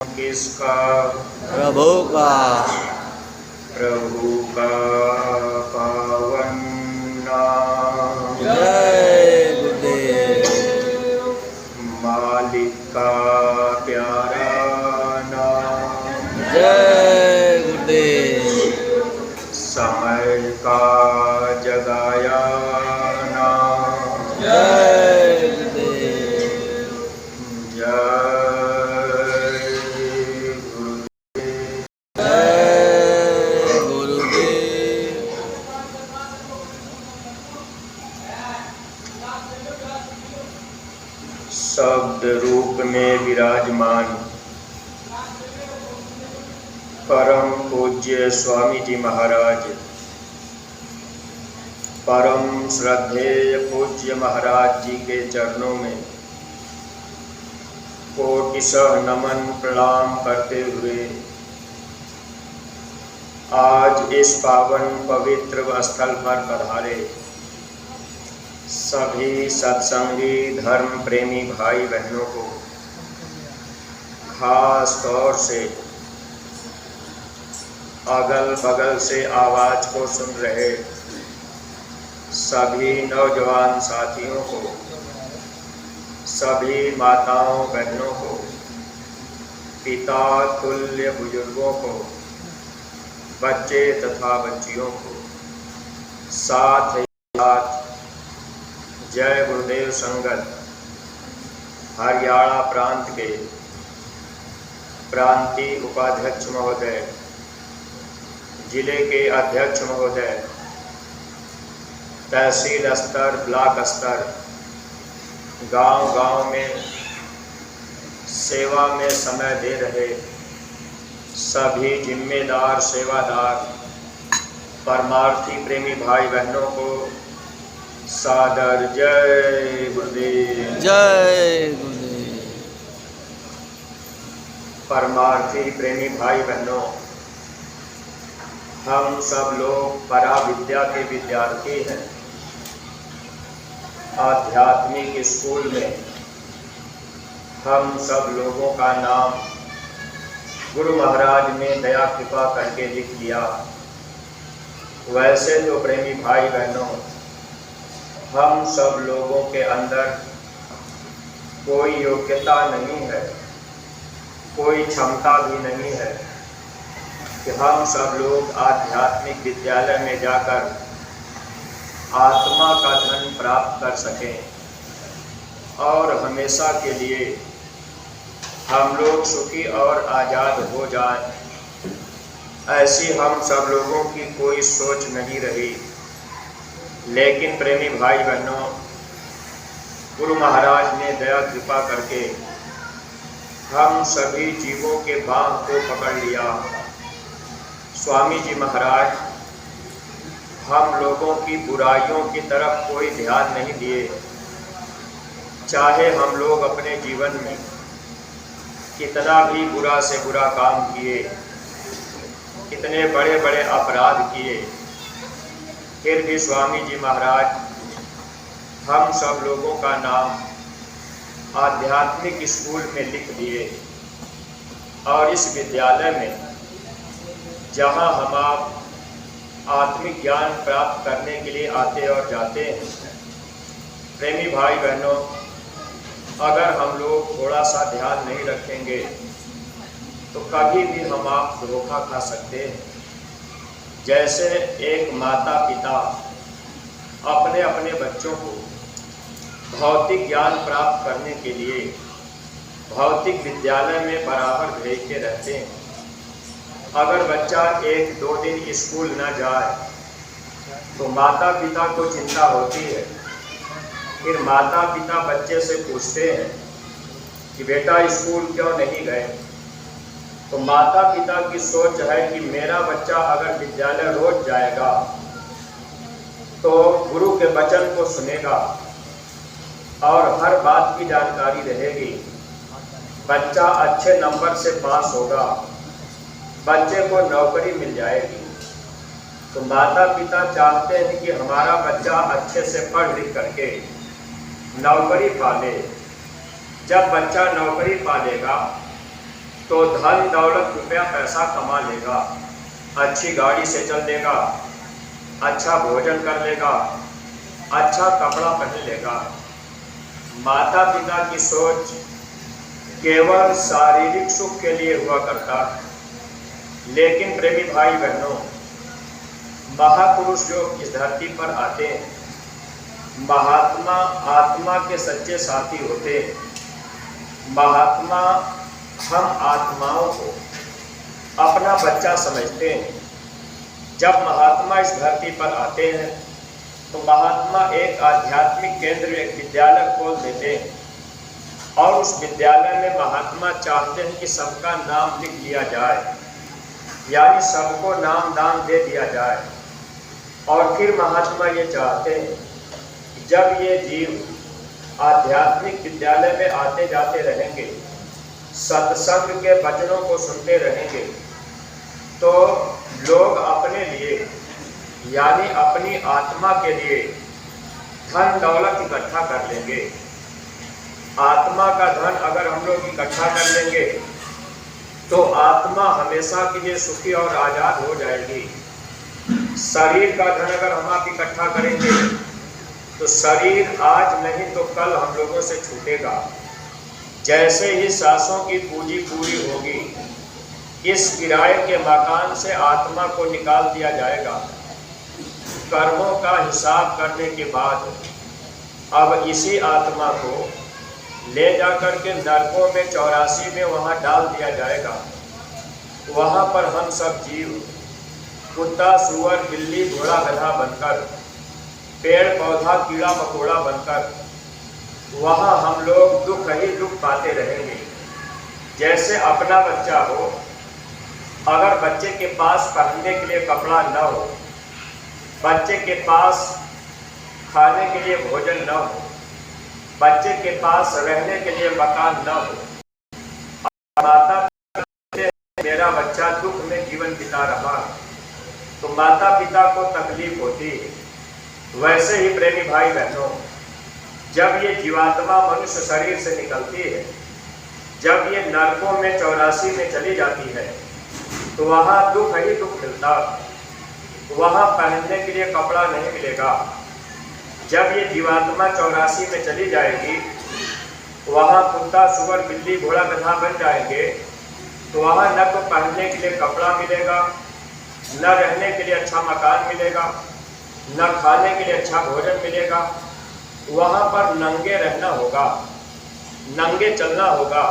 किसका? प्रभु का। प्रभु का पावन नाम, जय गुरुदेव। मालिक का प्यारा नाम, जय गुरुदेव। समय का जगाया नाम, जय गुरुदेव। जय जय गुरुदेव। शब्द रूप में विराजमान परम पूज्य स्वामी जी महाराज, परम श्रद्धेय पूज्य महाराज जी के चरणों में कोटिशः नमन प्रणाम करते हुए आज इस पावन पवित्र स्थल पर पधारे सभी सत्संगी धर्म प्रेमी भाई बहनों को, खास तौर से अगल बगल से आवाज को सुन रहे सभी नौजवान साथियों को, सभी माताओं बहनों को, पिता तुल्य बुजुर्गों को, बच्चे तथा बच्चियों को, साथ ही साथ जय गुरुदेव संगत हरियाणा प्रांत के प्रांतीय उपाध्यक्ष महोदय, जिले के अध्यक्ष महोदय, तहसील स्तर, ब्लॉक स्तर, गांव-गांव में सेवा में समय दे रहे सभी जिम्मेदार सेवादार परमार्थी प्रेमी भाई बहनों को सादर जय गुरुदेव। जय गुरुदेव। परमार्थी प्रेमी भाई बहनों, हम सब लोग परा विद्या के विद्यार्थी हैं। आध्यात्मिक स्कूल में हम सब लोगों का नाम गुरु महाराज ने दया कृपा करके लिख दिया। वैसे तो प्रेमी भाई बहनों, हम सब लोगों के अंदर कोई योग्यता नहीं है, कोई क्षमता भी नहीं है कि हम सब लोग आध्यात्मिक विद्यालय में जाकर आत्मा का धन प्राप्त कर सकें और हमेशा के लिए हम लोग सुखी और आज़ाद हो जाएं। ऐसी हम सब लोगों की कोई सोच नहीं रही। लेकिन प्रेमी भाई बहनों, गुरु महाराज ने दया कृपा करके हम सभी जीवों के बांह को पकड़ लिया। स्वामी जी महाराज हम लोगों की बुराइयों की तरफ कोई ध्यान नहीं दिए। चाहे हम लोग अपने जीवन में कितना भी बुरा से बुरा काम किए, कितने बड़े बड़े अपराध किए, फिर भी स्वामी जी महाराज हम सब लोगों का नाम आध्यात्मिक स्कूल में लिख दिए। और इस विद्यालय में जहां हम आप आत्मिक ज्ञान प्राप्त करने के लिए आते और जाते हैं, प्रेमी भाई बहनों, अगर हम लोग थोड़ा सा ध्यान नहीं रखेंगे तो कभी भी हम आप धोखा खा सकते हैं। जैसे एक माता पिता अपने अपने बच्चों को भौतिक ज्ञान प्राप्त करने के लिए भौतिक विद्यालय में बराबर भेजते रहते हैं। अगर बच्चा 1-2 दिन स्कूल न जाए तो माता पिता को चिंता होती है। फिर माता पिता बच्चे से पूछते हैं कि बेटा स्कूल क्यों नहीं गए? तो माता पिता की सोच है कि मेरा बच्चा अगर विद्यालय रोज जाएगा तो गुरु के वचन को सुनेगा और हर बात की जानकारी रहेगी, बच्चा अच्छे नंबर से पास होगा, बच्चे को नौकरी मिल जाएगी। तो माता पिता चाहते हैं कि हमारा बच्चा अच्छे से पढ़ लिख करके नौकरी पा ले। जब बच्चा नौकरी पा लेगा तो धन दौलत रुपया पैसा कमा लेगा, अच्छी गाड़ी से चल देगा, अच्छा भोजन कर लेगा, अच्छा कपड़ा पहन लेगा। माता पिता की सोच केवल शारीरिक सुख के लिए हुआ करता है। लेकिन प्रेमी भाई बहनों, महापुरुष जो इस धरती पर आते हैं, महात्मा आत्मा के सच्चे साथी होते हैं। महात्मा हम आत्माओं को अपना बच्चा समझते हैं। जब महात्मा इस धरती पर आते हैं तो महात्मा एक आध्यात्मिक केंद्र, एक विद्यालय खोल देते हैं और उस विद्यालय में महात्मा चाहते हैं कि सबका नाम लिख लिया जाए, यानी सबको नाम दान दे दिया जाए। और फिर महात्मा ये चाहते हैं कि जब ये जीव आध्यात्मिक विद्यालय में आते जाते रहेंगे, सत्संग के वचनों को सुनते रहेंगे, तो लोग अपने लिए यानी अपनी आत्मा के लिए धन दौलत इकट्ठा कर लेंगे। आत्मा का धन अगर हम लोग इकट्ठा कर लेंगे तो आत्मा हमेशा के लिए सुखी और आज़ाद हो जाएगी। शरीर का धन अगर हम आप इकट्ठा करेंगे तो शरीर आज नहीं तो कल हम लोगों से छूटेगा। जैसे ही सांसों की पूंजी पूरी होगी, इस किराए के मकान से आत्मा को निकाल दिया जाएगा। कर्मों का हिसाब करने के बाद अब इसी आत्मा को ले जाकर के नरकों में 84 में वहाँ डाल दिया जाएगा। वहाँ पर हम सब जीव कुत्ता सुअर बिल्ली घोड़ा गधा बनकर, पेड़ पौधा कीड़ा मकोड़ा बनकर वहाँ हम लोग दुख ही दुख पाते रहेंगे। जैसे अपना बच्चा हो, अगर बच्चे के पास पहनने के लिए कपड़ा न हो, बच्चे के पास खाने के लिए भोजन न हो, बच्चे के पास रहने के लिए मकान न हो, माता पिता मेरा बच्चा दुख में जीवन बिता रहा, तो माता पिता को तकलीफ होती है। वैसे ही प्रेमी भाई बहनों, जब ये जीवात्मा मनुष्य शरीर से निकलती है, जब ये नरकों में 84 में चली जाती है, तो वहाँ दुख ही दुख मिलता। वहाँ पहनने के लिए कपड़ा नहीं मिलेगा। जब ये जीवात्मा 84 में चली जाएगी, वहाँ कुत्ता सुअर बिल्ली घोड़ा गधा बन जाएंगे, तो वहाँ न तो पहनने के लिए कपड़ा मिलेगा, न रहने के लिए अच्छा मकान मिलेगा, न खाने के लिए अच्छा भोजन मिलेगा। वहाँ पर नंगे रहना होगा, नंगे चलना होगा,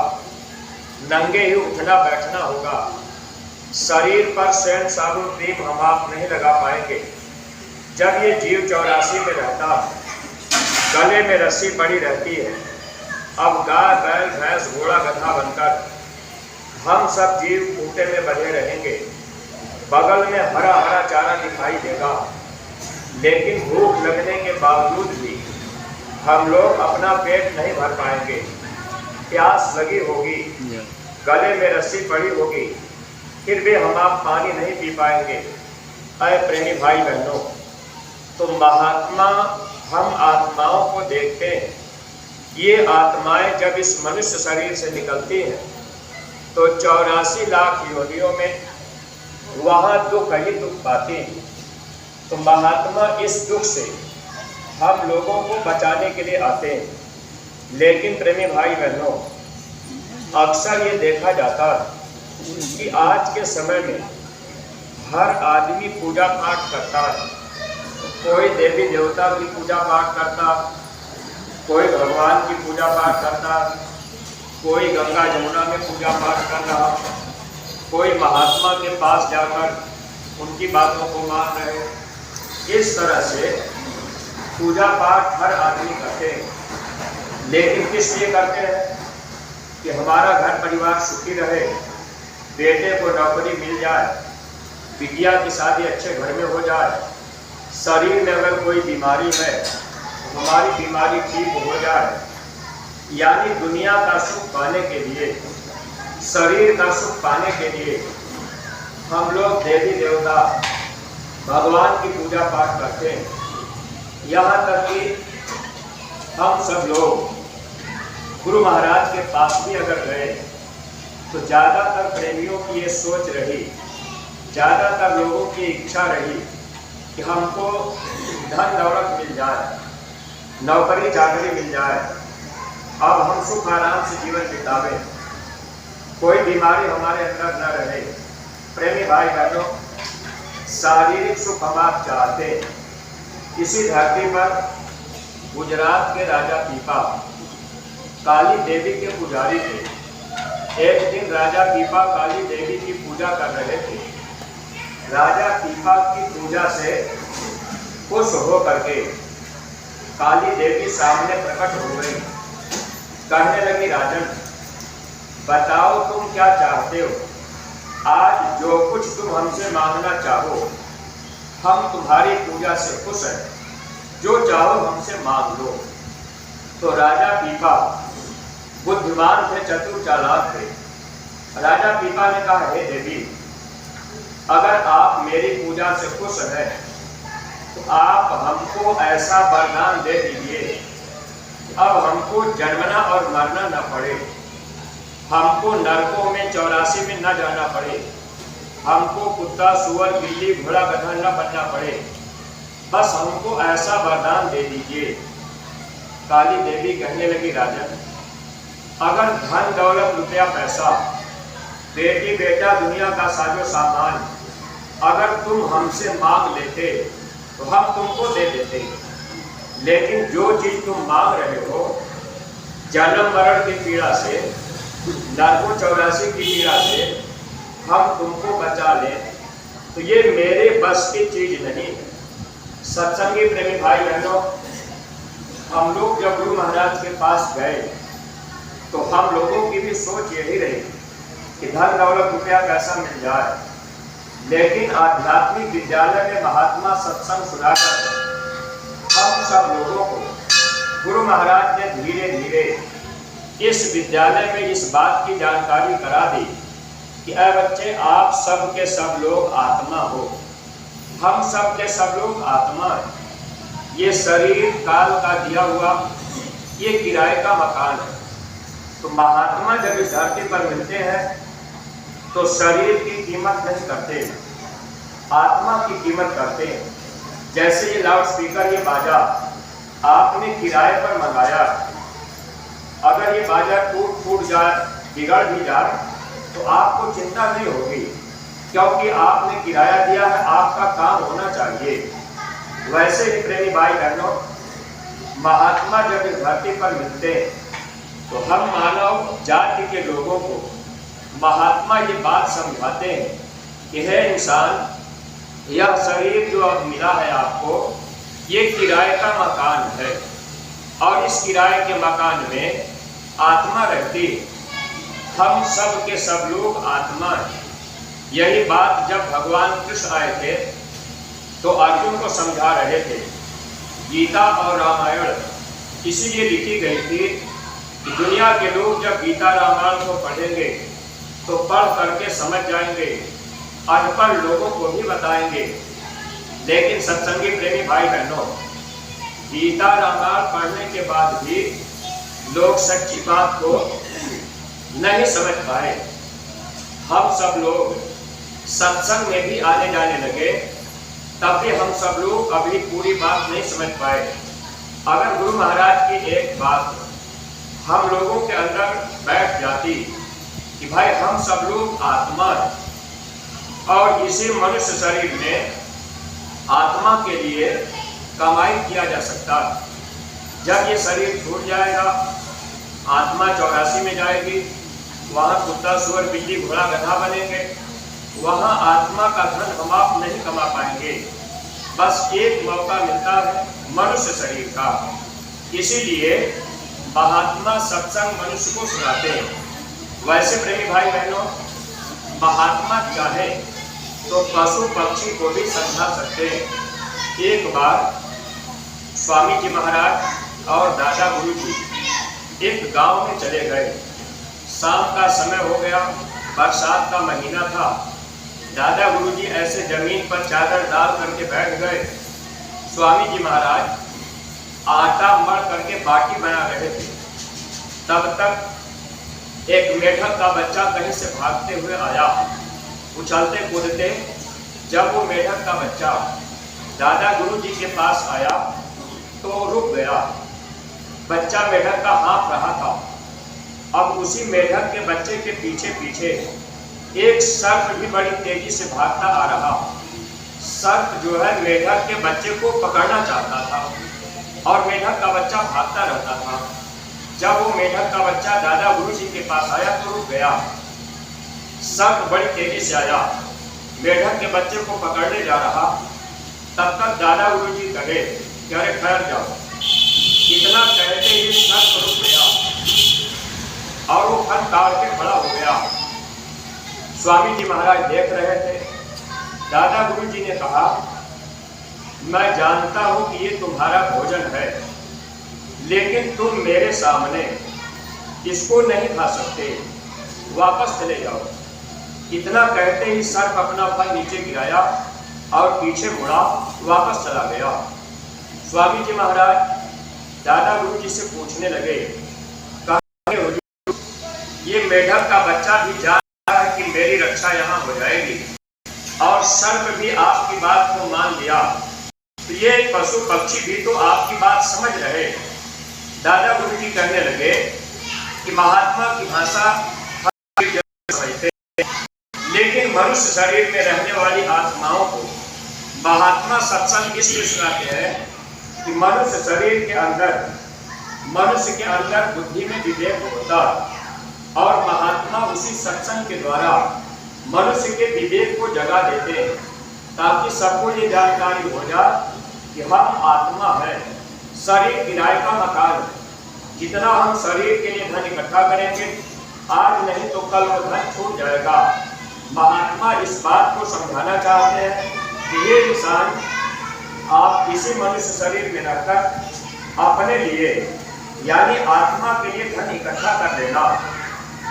नंगे ही उठना बैठना होगा। शरीर पर सेंट साबुन क्रीम हम आप नहीं लगा पाएंगे। जब ये जीव 84 में रहता, गले में रस्सी पड़ी रहती है। अब गाय बैल भैंस घोड़ा गधा बनकर हम सब जीव खूंटे में बंधे रहेंगे। बगल में हरा हरा चारा दिखाई देगा, लेकिन भूख लगने के बावजूद भी हम लोग अपना पेट नहीं भर पाएंगे। प्यास लगी होगी, गले में रस्सी पड़ी होगी, फिर भी हम आप पानी नहीं पी पाएंगे। अय प्रेमी भाई बहनों, तो महात्मा हम आत्माओं को देखते हैं। ये आत्माएं जब इस मनुष्य शरीर से निकलती हैं तो 84 लाख योनियों में वहाँ दुख ही दुख पाती हैं। तो महात्मा इस दुख से हम लोगों को बचाने के लिए आते हैं। लेकिन प्रेमी भाई बहनों, अक्सर ये देखा जाता है कि आज के समय में हर आदमी पूजा पाठ करता है। कोई देवी देवता की पूजा पाठ करता, कोई भगवान की पूजा पाठ करता, कोई गंगा जमुना में पूजा पाठ कर रहा, कोई महात्मा के पास जाकर उनकी बातों को मान रहे। इस तरह से पूजा पाठ हर आदमी करते हैं, लेकिन किस लिए करते हैं? कि हमारा घर परिवार सुखी रहे, बेटे को नौकरी मिल जाए, बिटिया की शादी अच्छे घर में हो जाए, शरीर में अगर कोई बीमारी है तो हमारी बीमारी ठीक हो जाए। यानी दुनिया का सुख पाने के लिए, शरीर का सुख पाने के लिए हम लोग देवी देवता भगवान की पूजा पाठ करते हैं। यहाँ तक कि हम सब लोग गुरु महाराज के पास भी अगर गए तो ज़्यादातर प्रेमियों की ये सोच रही, ज़्यादातर लोगों की इच्छा रही कि हमको धन दौलत मिल जाए, नौकरी चाकरी मिल जाए, अब हम सुख आराम से जीवन बितावे, कोई बीमारी हमारे अंदर न रहे। प्रेमी भाई बहनों, शारीरिक सुख हम आप चाहते हैं। इसी धरती पर गुजरात के राजा पीपा काली देवी के पुजारी थे। एक दिन राजा पीपा काली देवी की पूजा कर रहे थे। राजा पीपा की पूजा से खुश हो करके काली देवी सामने प्रकट हो गई। कहने लगी, राजन बताओ तुम क्या चाहते हो? आज जो कुछ तुम हमसे मांगना चाहो, हम तुम्हारी पूजा से खुश हैं, जो चाहो हमसे मांग लो। तो राजा पीपा बुद्धिमान थे, चतुर चालाक थे। राजा पीपा ने कहा, हे देवी, अगर आप मेरी पूजा से खुश हैं तो आप हमको ऐसा वरदान दे दीजिए, अब हमको जन्मना और मरना न पड़े, हमको नरकों में 84 में न जाना पड़े, हमको कुत्ता सुअर बिल्ली घोड़ा गधा न बनना पड़े, बस हमको ऐसा वरदान दे दीजिए। काली देवी कहने लगी, राजन अगर धन दौलत रुपया पैसा बेटी बेटा दुनिया का साजो सामान अगर तुम हमसे मांग लेते तो हम तुमको दे देते, लेकिन जो चीज तुम मांग रहे हो, जन्म मरण की पीड़ा से, नरकों 84 की पीड़ा से हम तुमको बचा लें, तो ये मेरे बस की चीज नहीं। सत्संगी प्रेमी भाई बहनों, हम लोग जब गुरु महाराज के पास गए तो हम लोगों की भी सोच यही रही कि धन दौलत रुपया पैसा मिल जाए, लेकिन आध्यात्मिक विद्यालय में महात्मा सत्संग सुनाकर हम सब लोगों को गुरु महाराज ने धीरे धीरे इस विद्यालय में इस बात की जानकारी करा दी कि अरे बच्चे, आप सब के सब लोग आत्मा हो, हम सब के सब लोग आत्मा हैं। ये शरीर काल का दिया हुआ ये किराए का मकान है। तो महात्मा जब इस धरती पर मिलते हैं तो शरीर की कीमत नहीं करते, आत्मा की कीमत करते हैं। जैसे ये लाउड स्पीकर, ये बाजा आपने किराए पर मंगाया, अगर ये बाजा टूट जाए, बिगड़ भी जाए, तो आपको चिंता नहीं होगी, क्योंकि आपने किराया दिया है, आपका काम होना चाहिए। वैसे ही प्रेमी भाई बहनों, महात्मा जब इस धरती पर मिलते हैं तो हम मानव जाति के लोगों को महात्मा ये बात समझाते हैं कि हे इंसान, यह शरीर जो अब मिला है आपको, ये किराए का मकान है और इस किराए के मकान में आत्मा रहती है। हम सब के सब लोग आत्मा हैं। यही बात जब भगवान कृष्ण आए थे तो अर्जुन को समझा रहे थे। गीता और रामायण इसीलिए लिखी गई थी कि दुनिया के लोग जब गीता रामायण को पढ़ेंगे तो पढ़ करके समझ जाएंगे, अनपढ़ लोगों को भी बताएंगे। लेकिन सत्संगी प्रेमी भाई बहनों, गीता रामायण पढ़ने के बाद भी लोग सच्ची बात को नहीं समझ पाए। हम सब लोग सत्संग में भी आने जाने लगे, तब भी हम सब लोग अभी पूरी बात नहीं समझ पाए। अगर गुरु महाराज की एक बात हम लोगों के अंदर बैठ जाती कि भाई हम सब लोग आत्मा हैं और इसी मनुष्य शरीर में आत्मा के लिए कमाई किया जा सकता है। जब ये शरीर छूट जाएगा, आत्मा 84 में जाएगी, वहाँ कुत्ता सुअर बिल्ली घोड़ा गधा बनेंगे, वहाँ आत्मा का धन हम आप नहीं कमा पाएंगे। बस एक मौका मिलता है मनुष्य शरीर का, इसीलिए महात्मा सत्संग मनुष्य को सुनाते हैं। वैसे प्रेमी भाई बहनों, महात्मा चाहे तो पशु पक्षी को भी समझा सकते हैं। एक बार स्वामी जी महाराज और दादा गुरु जी एक गांव में चले गए। शाम का समय हो गया, बरसात का महीना था। दादा गुरु जी ऐसे जमीन पर चादर डाल करके बैठ गए। स्वामी जी महाराज आटा मढ़ करके बाटी बना रहे थे। तब तक एक मेढक का बच्चा कहीं से भागते हुए आया, उछलते कूदते। जब वो मेढक का बच्चा दादा गुरुजी के पास आया तो रुक गया। बच्चा मेढक का हाँफ रहा था। अब उसी मेढक के बच्चे के पीछे पीछे एक सर्प भी बड़ी तेजी से भागता आ रहा। सर्प जो है मेढक के बच्चे को पकड़ना चाहता था और मेढक का बच्चा भागता रहता था। जब वो मेढक का बच्चा दादा गुरुजी के पास आया तो रुक गया। सर्प बड़ी तेजी से आया, मेढक के बच्चे को पकड़ने जा रहा। तब तक दादा गुरुजी कहे कि अरे ठहर जाओ। इतना कहते ही सर्प रुक गया और वो फन काट के खड़ा हो गया। स्वामी जी महाराज देख रहे थे। दादा गुरुजी ने कहा, मैं जानता हूं कि ये तुम्हारा भोजन है, लेकिन तुम मेरे सामने इसको नहीं खा सकते, वापस चले जाओ। इतना कहते ही सर्प अपना फन नीचे गिराया और पीछे मुड़ा, वापस चला गया। स्वामी जी महाराज दादा गुरुजी से पूछने लगे, ये मेढक का बच्चा भी जान रहा है कि मेरी रक्षा यहाँ हो जाएगी और सर्प भी आपकी बात को मान लिया, तो ये पशु पक्षी भी तो आपकी बात समझ रहे। दादा गुरुजी कहने लगे कि महात्मा की भाषा समझते, लेकिन मनुष्य शरीर में रहने वाली आत्माओं को महात्मा सत्संग इसलिए सुनाते हैं कि मनुष्य शरीर के अंदर, मनुष्य के अंदर बुद्धि में विवेक होता और महात्मा उसी सत्संग के द्वारा मनुष्य के विवेक को जगा देते हैं, ताकि सबको ये जानकारी हो जाए कि हम आत्मा है, शरीर किराए का मकान है। जितना हम शरीर के लिए धन इकट्ठा करेंगे, आज नहीं तो कल वो धन छूट जाएगा। महात्मा इस बात को समझाना चाहते हैं कि ये इंसान आप इसी मनुष्य शरीर में रहकर अपने लिए यानी आत्मा के लिए धन इकट्ठा कर लेना।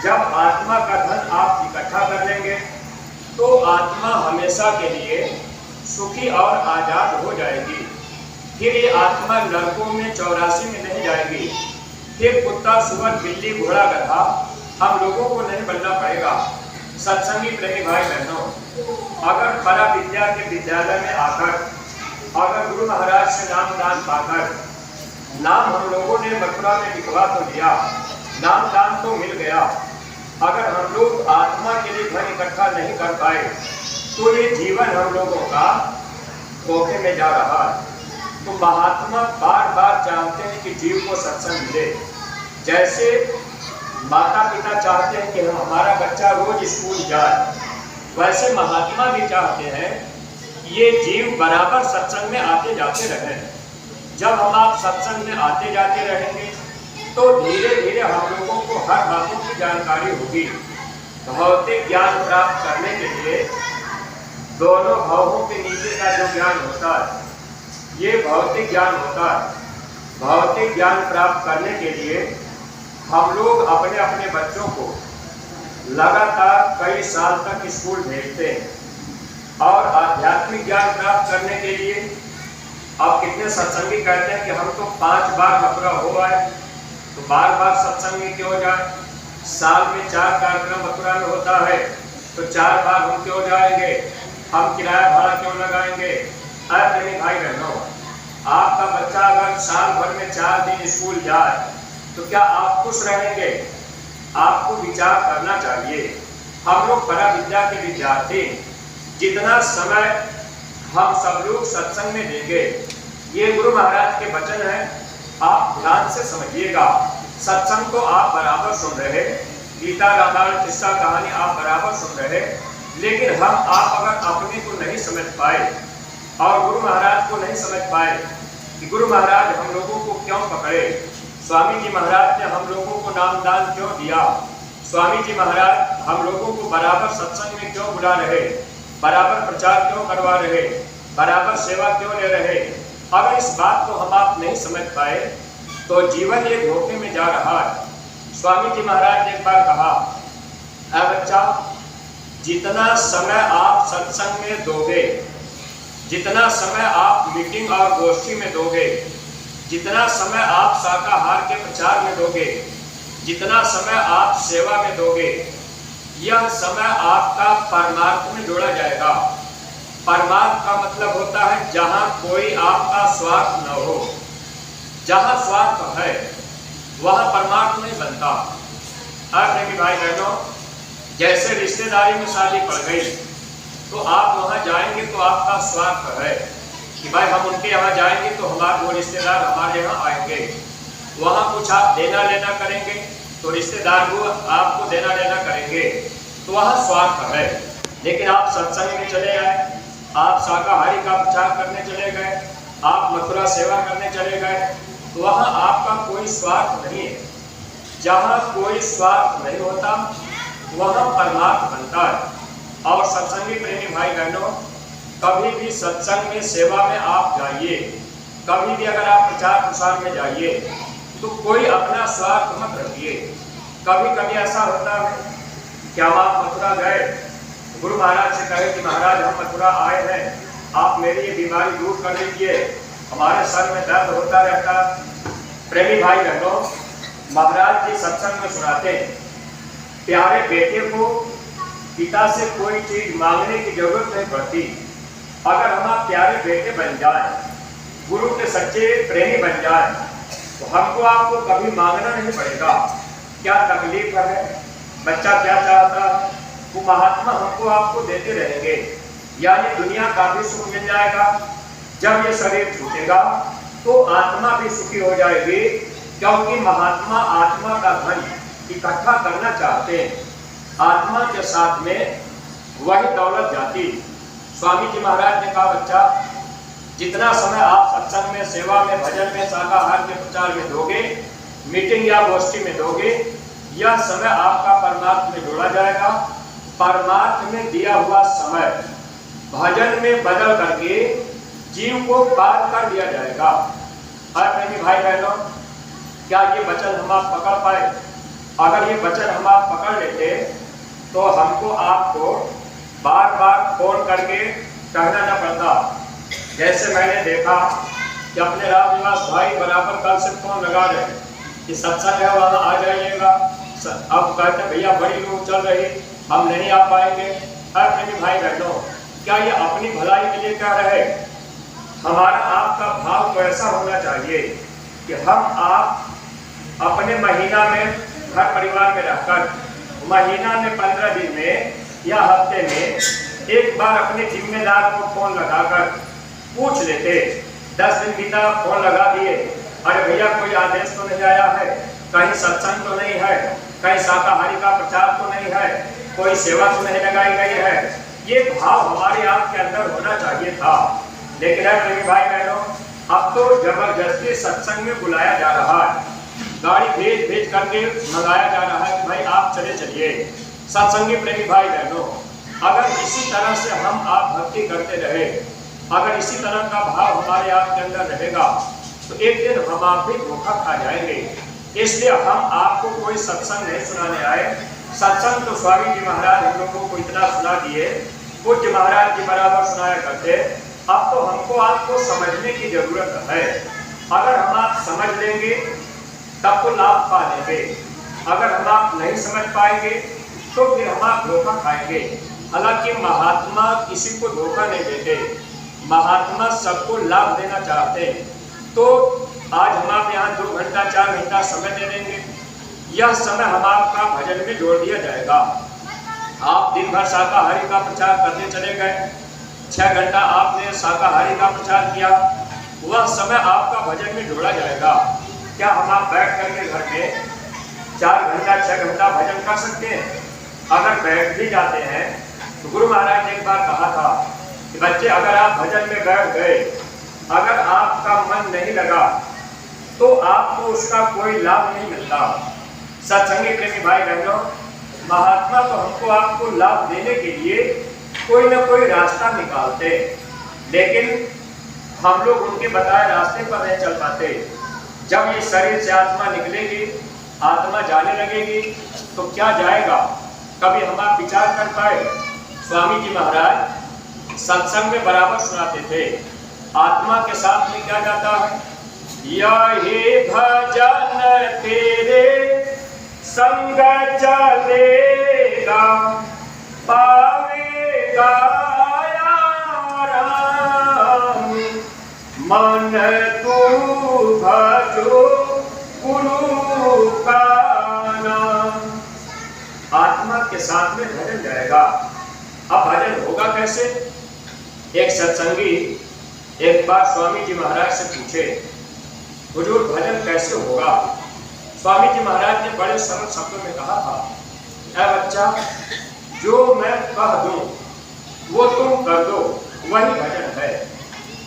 जब आत्मा का धन आप इकट्ठा कर लेंगे तो आत्मा हमेशा के लिए सुखी और आजाद हो जाएगी। फिर ये आत्मा नरकों में 84 में नहीं जाएगी। फिर कुत्ता, सुअर, बिल्ली, घोड़ा, गधा हम लोगों को नहीं बनना पड़ेगा। सत्संगी प्रेमी भाई बहनों, अगर परा विद्या के विद्यालय में आकर अगर गुरु महाराज से नाम दान पाकर, नाम हम लोगों ने मथुरा में लिखवा तो दिया, नाम दान तो मिल गया, अगर हम लोग आत्मा के लिए धन इकट्ठा नहीं कर पाए तो ये जीवन हम लोगों का धोखे में जा रहा है। तो महात्मा बार बार चाहते हैं कि जीव को सत्संग मिले। जैसे माता पिता चाहते हैं कि हमारा बच्चा रोज स्कूल जाए, वैसे महात्मा भी चाहते हैं ये जीव बराबर सत्संग में आते जाते रहें। जब हम आप सत्संग में आते जाते रहेंगे तो धीरे धीरे हम लोगों को हर बातों की जानकारी होगी। भौतिक ज्ञान प्राप्त करने के लिए दोनों भावों के नीचे का जो ज्ञान होता है, ये भौतिक ज्ञान होता है। भौतिक ज्ञान प्राप्त करने के लिए हम लोग अपने अपने बच्चों को लगातार कई साल तक स्कूल भेजते हैं और आध्यात्मिक ज्ञान प्राप्त करने के लिए अब कितने सत्संगी कहते हैं कि हम तो 5 बार मथुरा हो आए, तो बार बार सत्संग में क्यों जाए। साल में 4 कार्यक्रम मथुरा में होता है तो 4 बार हम क्यों जाएंगे, हम किराया भाड़ा क्यों लगाएंगे। अरे भाई बहनों, आपका बच्चा अगर साल भर में 4 दिन स्कूल जाए तो क्या आप खुश रहेंगे। आपको विचार करना चाहिए। हम लोग परा विद्या के विद्यार्थी जितना समय हम सब लोग सत्संग में देंगे, ये गुरु महाराज के वचन है, आप ध्यान से समझिएगा। सत्संग को आप बराबर सुन रहे, गीता रामायण किस्सा कहानी आप बराबर सुन रहे, लेकिन आप अगर अपने को नहीं समझ पाए और गुरु महाराज को नहीं समझ पाए कि गुरु महाराज हम लोगों को क्यों पकड़े, स्वामी जी महाराज ने हम लोगों को नामदान क्यों दिया, स्वामी जी महाराज हम लोगों को बराबर सत्संग में क्यों बुला रहे, बराबर प्रचार क्यों करवा रहे, बराबर सेवा क्यों ले रहे। अगर इस बात को हम आप नहीं समझ पाए तो जीवन ये धोखे में जा रहा है। स्वामी जी महाराज ने एक बार कहा, बच्चा, जितना समय आप सत्संग में दोगे, जितना समय आप मीटिंग और गोष्ठी में दोगे, जितना समय आप शाकाहार के प्रचार में दोगे, जितना समय आप सेवा में दोगे, यह समय आपका परमार्थ में जोड़ा जाएगा। परमार्थ का मतलब होता है जहां कोई आपका स्वार्थ न हो। जहां स्वार्थ है वहां परमार्थ नहीं बनता। प्रेमी भाई बहनों, जैसे रिश्तेदारी में शादी पड़ गई तो आप वहां जाएंगे तो आपका स्वार्थ है कि भाई हम उनके यहाँ जाएंगे तो हमारे वो रिश्तेदार हमारे यहाँ आएंगे। वहां कुछ आप देना लेना करेंगे तो रिश्तेदार वो आपको देना लेना करेंगे, तो वहाँ स्वार्थ है। लेकिन आप सत्संग में चले आए, आप शाकाहारी का प्रचार करने चले गए, आप मथुरा सेवा करने चले गए, तो वहाँ आपका कोई स्वार्थ नहीं है। जहाँ कोई स्वार्थ नहीं होता वहाँ परमार्थ बनता है। और सत्संगी प्रेमी भाई बहनों, कभी भी सत्संग में सेवा में आप जाइए, कभी भी अगर आप प्रचार प्रसार में जाइए तो कोई अपना स्वार्थ मत रखिए। कभी कभी ऐसा होता है कि हम आप मथुरा गए, गुरु महाराज से कहे कि महाराज हम मथुरा आए हैं, आप मेरी ये बीमारी दूर कर दीजिए, हमारे सर में दर्द होता रहता। प्रेमी भाई बहनों, महाराज जी सत्संग में सुनाते हैं, प्यारे बेटे को पिता से कोई चीज मांगने की जरूरत नहीं पड़ती। अगर हम आप प्यारे बेटे बन जाए, गुरु के सच्चे प्रेमी बन जाए, तो हमको आपको कभी मांगना नहीं पड़ेगा। क्या तकलीफ है, बच्चा क्या चाहता है, वो महात्मा हमको आपको देते रहेंगे। यानी दुनिया का भी सुख मिल जाएगा, जब ये शरीर छूटेगा तो आत्मा भी सुखी हो जाएगी, क्योंकि महात्मा आत्मा का धन इकट्ठा करना चाहते हैं। आत्मा के साथ में वही दौलत जाती। स्वामी जी महाराज ने कहा, बच्चा जितना समय आप सत्संग में, सेवा में, भजन में, शाकाहार के प्रचार में दोगे, मीटिंग या गोष्ठी में दोगे, यह समय आपका परमार्थ में जोड़ा जाएगा। परमार्थ में दिया हुआ समय भजन में बदल करके जीव को पार कर दिया जाएगा। और प्रेमी भाई बहनों, क्या ये वचन हम आप पकड़ पाए? अगर ये वचन हम आप पकड़ लेते तो हमको आपको बार बार फोन करके कहना न पड़ता। जैसे मैंने देखा कि अपने राम निवास भाई बराबर कल से फोन लगा रहे कि सत्संग है वहाँ आ जाइएगा। अब कहते भैया बड़ी लोग चल रही, हम नहीं आ पाएंगे। हर प्रेमी भाई बहनों, क्या ये अपनी भलाई के लिए कह रहे? हमारा आपका भाव तो ऐसा होना चाहिए कि हम आप अपने महीना में घर परिवार में रहकर महीना में 15 दिन में या हफ्ते में एक बार अपने जिम्मेदार को फोन लगाकर पूछ लेते। 10 दिन बीता, फोन लगा दिए, अरे भैया कोई आदेश तो नहीं आया है, कहीं सत्संग तो नहीं है, कहीं शाकाहारी का प्रचार तो नहीं है, कोई सेवा तो नहीं लगाई गई है। ये भाव हमारे आपके अंदर होना चाहिए था। लेकिन है भाई बहनों, अब तो जबरदस्ती सत्संग में बुलाया जा रहा है, गाड़ी भेज भेज करके मंगाया जा रहा है कि भाई आप चले चलिए। सत्संगी प्रेमी भाई बहनों, अगर इसी तरह से हम आप भक्ति करते रहे, अगर इसी तरह का भाव हमारे आपके अंदर रहेगा, तो एक दिन हम आप भी धोखा खा जाएंगे। इसलिए हम आपको कोई सत्संग नहीं सुनाने आए। सत्संग तो स्वामी जी महाराज हम लोगों को इतना सुना दिए, पूज्य महाराज जी बराबर सुनाया करते। अब तो हमको आपको समझने की जरूरत है। अगर हम आप समझ लेंगे तब तो लाभ पा लेंगे, अगर हम आप नहीं समझ पाएंगे तो फिर हम आप धोखा खाएंगे। हालांकि महात्मा किसी को धोखा नहीं देते, महात्मा सबको लाभ देना चाहते हैं। तो आज हम आप यहाँ 2 घंटा 4 घंटा समय दे देंगे, यह समय हम आपका भजन में जोड़ दिया जाएगा। आप दिन भर शाकाहारी का प्रचार करने चले गए, 6 घंटा आपने शाकाहारी का प्रचार किया, वह समय आपका भजन में जोड़ा जाएगा। क्या हम आप बैठ करके घर में 4 घंटा 6 घंटा भजन कर सकते हैं? अगर बैठ भी जाते हैं तो गुरु महाराज ने एक बार कहा था कि बच्चे अगर आप भजन में बैठ गए, अगर आपका मन नहीं लगा तो आपको उसका कोई लाभ नहीं मिलता। सत्संगी प्रेमी भाई बहनों, महात्मा तो हमको आपको लाभ देने के लिए कोई ना कोई रास्ता निकालते, लेकिन हम लोग उनके बताए रास्ते पर नहीं चल पाते। जब ये शरीर से आत्मा निकलेगी, आत्मा जाने लगेगी, तो क्या जाएगा? कभी हम आप विचार कर पाए? स्वामी जी महाराज सत्संग में बराबर सुनाते थे, आत्मा के साथ में क्या जाता है? यही भजन तेरे संग चलेगा पावेगा आराम, मन तू भजो गुरु का नाम। आत्मा के साथ में भजन जाएगा। अब भजन होगा कैसे? एक सत्संगी एक बार स्वामी जी महाराज से पूछे, हुजूर भजन कैसे होगा? स्वामी जी महाराज ने बड़े सरल शब्दों में कहा था, ऐ बच्चा, जो मैं कह दूं वो तुम कर दो, वही भजन है।